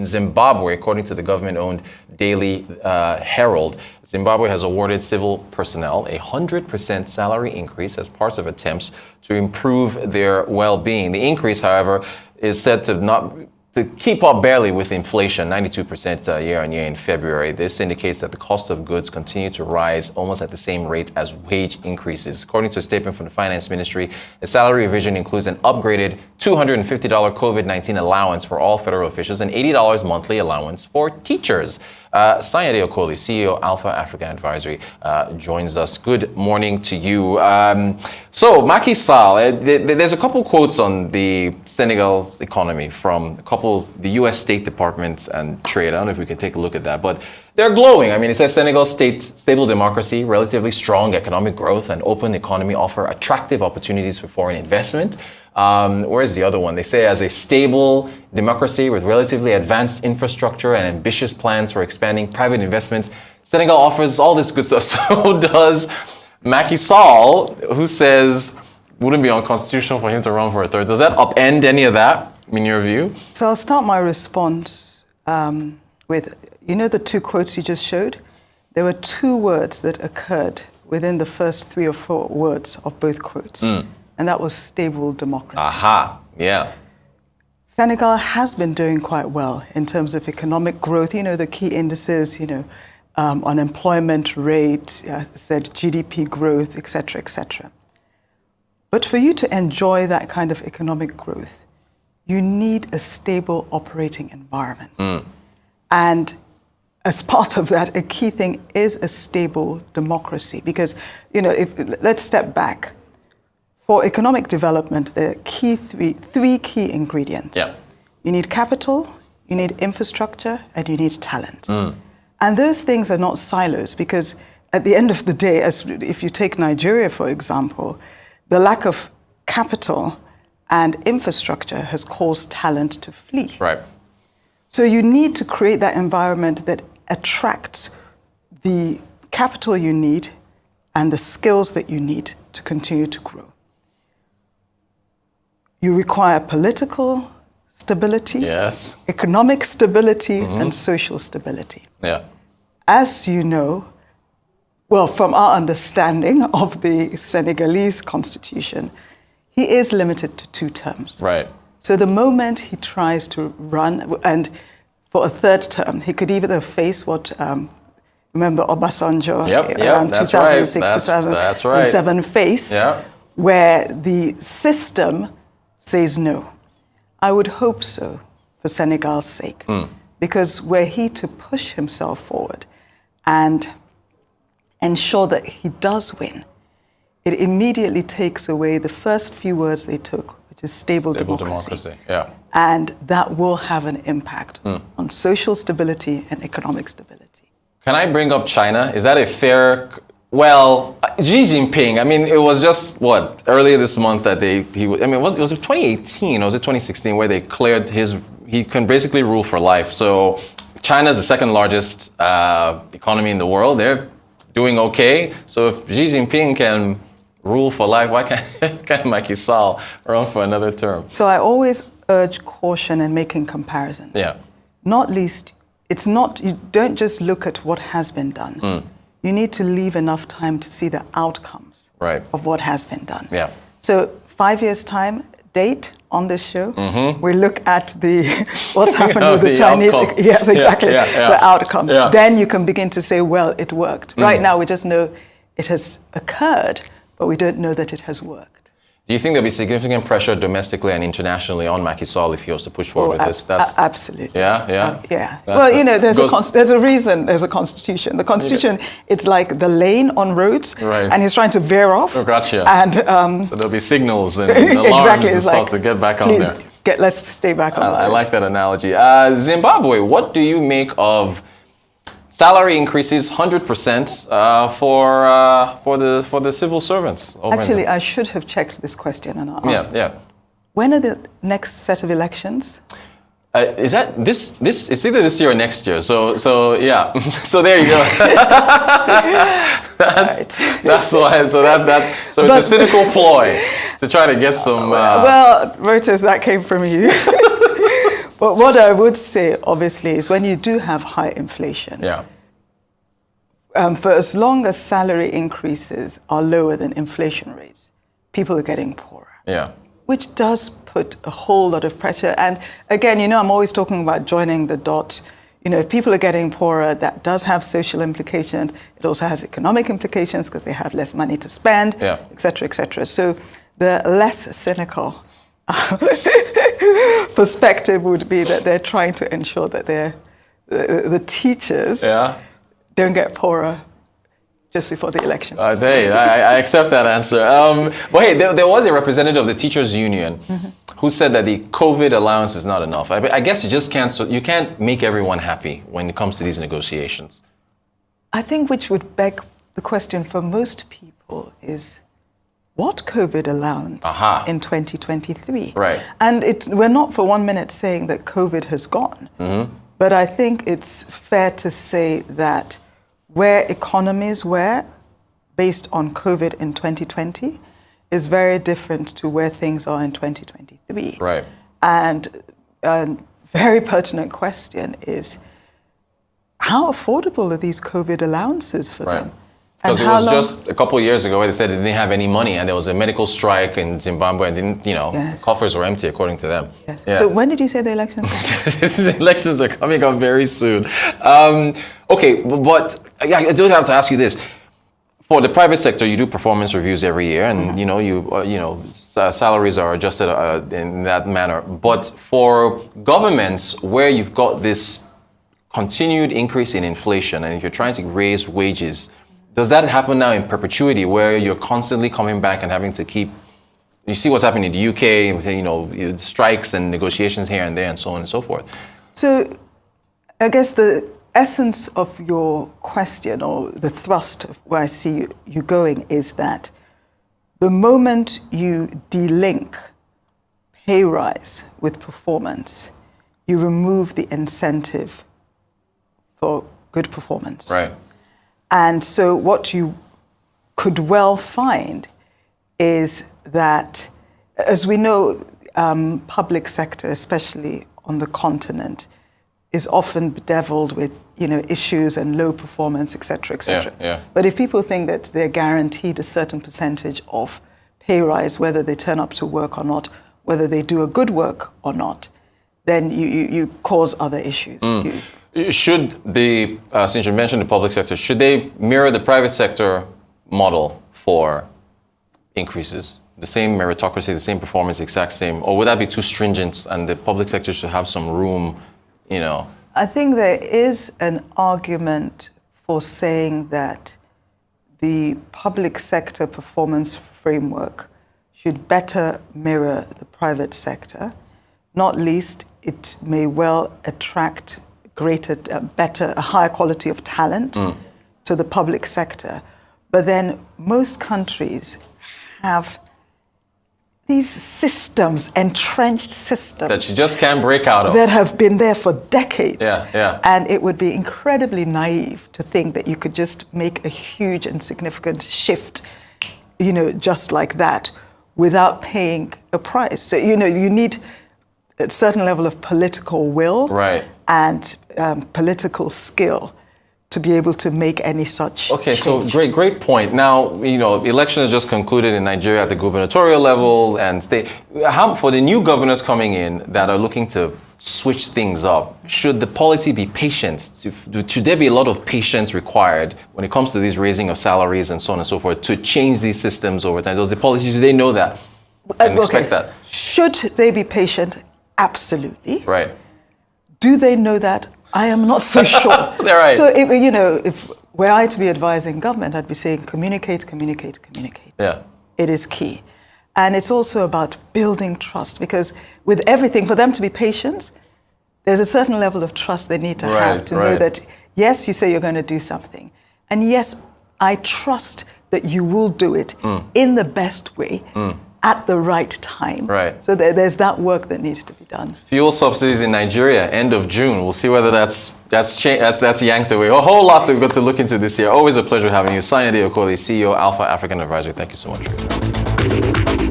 In Zimbabwe, according to the government-owned Daily Herald, Zimbabwe has awarded civil personnel a 100% salary increase as part of attempts to improve their well-being. The increase, however, is said to keep up barely with inflation, 92% year on year in February. This indicates that the cost of goods continue to rise almost at the same rate as wage increases. According to a statement from the Finance Ministry, the salary revision includes an upgraded $250 COVID-19 allowance for all federal officials and $80 monthly allowance for teachers. Sanyade Okoli, CEO Alpha African Advisory, joins us. Good morning to you. So Macky Sall, there's a couple quotes on the Senegal economy from the U.S. State Department and Trade. I don't know if we can take a look at that, but they're glowing. I mean, it says Senegal's stable democracy, relatively strong economic growth, and open economy offer attractive opportunities for foreign investment. Where's the other one? They say as a stable democracy with relatively advanced infrastructure and ambitious plans for expanding private investments, Senegal offers all this good stuff. So does Macky Sall, who says wouldn't be unconstitutional for him to run for a third. Does that upend any of that, in your view? So I'll start my response with, the two quotes you just showed? There were two words that occurred within the first 3 or 4 words of both quotes. And that was stable democracy. Aha, yeah. Senegal has been doing quite well in terms of economic growth. The key indices, unemployment rate, said GDP growth, et cetera, et cetera. But for you to enjoy that kind of economic growth, you need a stable operating environment. And as part of that, a key thing is a stable democracy. Because, let's step back. For economic development, there are three key ingredients. Yeah. You need capital, you need infrastructure, and you need talent. And those things are not silos, because at the end of the day, if you take Nigeria, for example, the lack of capital and infrastructure has caused talent to flee. Right. So you need to create that environment that attracts the capital you need and the skills that you need to continue to grow. You require political stability, yes, economic stability, and social stability. Yeah. As you know, well, from our understanding of the Senegalese constitution, he is limited to 2 terms. Right. So the moment he tries to run, and for a 3rd term, he could either face what, remember Obasanjo around 2006 to 2007 faced, where the system says no. I would hope so for Senegal's sake, because were he to push himself forward and ensure that he does win, it immediately takes away the first few words they took, which is stable democracy. Yeah. And that will have an impact on social stability and economic stability. Can I bring up China? Is that a fair... Well, Xi Jinping, it was just, earlier this month that was it 2018 or was it 2016 where they declared he can basically rule for life. So China's the 2nd largest economy in the world. They're doing okay. So if Xi Jinping can rule for life, why can't Macky Sall run for another term? So I always urge caution in making comparisons. Yeah. Not least, you don't just look at what has been done. You need to leave enough time to see the outcomes of what has been done. Yeah. So 5 years' time, date on this show, we look at what's happened with the Chinese. Outcome. Yes, exactly, the outcome. Yeah. Then you can begin to say, well, it worked. Right now, we just know it has occurred, but we don't know that it has worked. Do you think there'll be significant pressure domestically and internationally on Macky Sall if he was to push forward with this? Absolutely. Yeah? Yeah. There's a reason there's a constitution. The constitution, it's like the lane on roads, and he's trying to veer off. Oh, gotcha. And, so there'll be signals and alarms and stuff to get back on there. Let's stay back on I like that analogy. Zimbabwe, what do you make of salary increases 100% for the civil servants? Actually, I should have checked this question and asked. Yeah. When are the next set of elections? Is that this? It's either this year or next year. So yeah. So there you go. That's why. So it's a cynical ploy to try to get some. Well, voters, that came from you. But what I would say, obviously, is when you do have high inflation, Yeah. For as long as salary increases are lower than inflation rates, people are getting poorer. Yeah. Which does put a whole lot of pressure. And again, I'm always talking about joining the dots. If people are getting poorer, that does have social implications. It also has economic implications because they have less money to spend, Yeah. et cetera, et cetera. So the less cynical perspective would be that they're trying to ensure that the teachers don't get poorer just before the election. I accept that answer. But hey, there was a representative of the teachers union who said that the COVID allowance is not enough. I guess you can't make everyone happy when it comes to these negotiations. I think which would beg the question for most people is, what COVID allowance in 2023? Right. And we're not for 1 minute saying that COVID has gone, but I think it's fair to say that where economies were based on COVID in 2020 is very different to where things are in 2023. Right. And a very pertinent question is, how affordable are these COVID allowances for them? Because it was just a couple of years ago where they said they didn't have any money and there was a medical strike in Zimbabwe and coffers were empty according to them. Yes. Yeah. So when did you say the elections? The elections are coming up very soon. Okay, but I do have to ask you this. For the private sector, you do performance reviews every year and salaries are adjusted in that manner. But for governments where you've got this continued increase in inflation and if you're trying to raise wages, does that happen now in perpetuity where you're constantly coming back and having to you see what's happening in the UK, strikes and negotiations here and there and so on and so forth? So I guess the essence of your question or the thrust of where I see you going is that the moment you delink pay rise with performance, you remove the incentive for good performance. Right. And so what you could well find is that, as we know, public sector, especially on the continent, is often bedeviled with issues and low performance, et cetera, et cetera. Yeah. But if people think that they're guaranteed a certain percentage of pay rise, whether they turn up to work or not, whether they do a good work or not, then you cause other issues. Should since you mentioned the public sector, should they mirror the private sector model for increases? The same meritocracy, the same performance, exact same? Or would that be too stringent and the public sector should have some room, I think there is an argument for saying that the public sector performance framework should better mirror the private sector. Not least, it may well attract a higher quality of talent to the public sector. But then most countries have these systems, entrenched systems. That you just can't break out of. That have been there for decades. Yeah. And it would be incredibly naive to think that you could just make a huge and significant shift, just like that, without paying a price. So, you need a certain level of political will and political skill to be able to make any such change. So great point. Now, elections just concluded in Nigeria at the gubernatorial level and state. For the new governors coming in that are looking to switch things up, should the policy be patient? Should there be a lot of patience required when it comes to these raising of salaries and so on and so forth to change these systems over time? Do they know that and expect that? Should they be patient? Absolutely. Right. Do they know that? I am not so sure. They're right. So, if were I to be advising government, I'd be saying communicate. Yeah. It is key. And it's also about building trust, because with everything, for them to be patient, there's a certain level of trust they need to have to know that, yes, you say you're going to do something. And yes, I trust that you will do it in the best way at the right time. Right. So there's that work that needs to be done. Fuel subsidies in Nigeria, end of June. We'll see whether that's yanked away. A whole lot to go to look into this year. Always a pleasure having you. Sanyade Okoli, CEO, Alpha African Advisory. Thank you so much.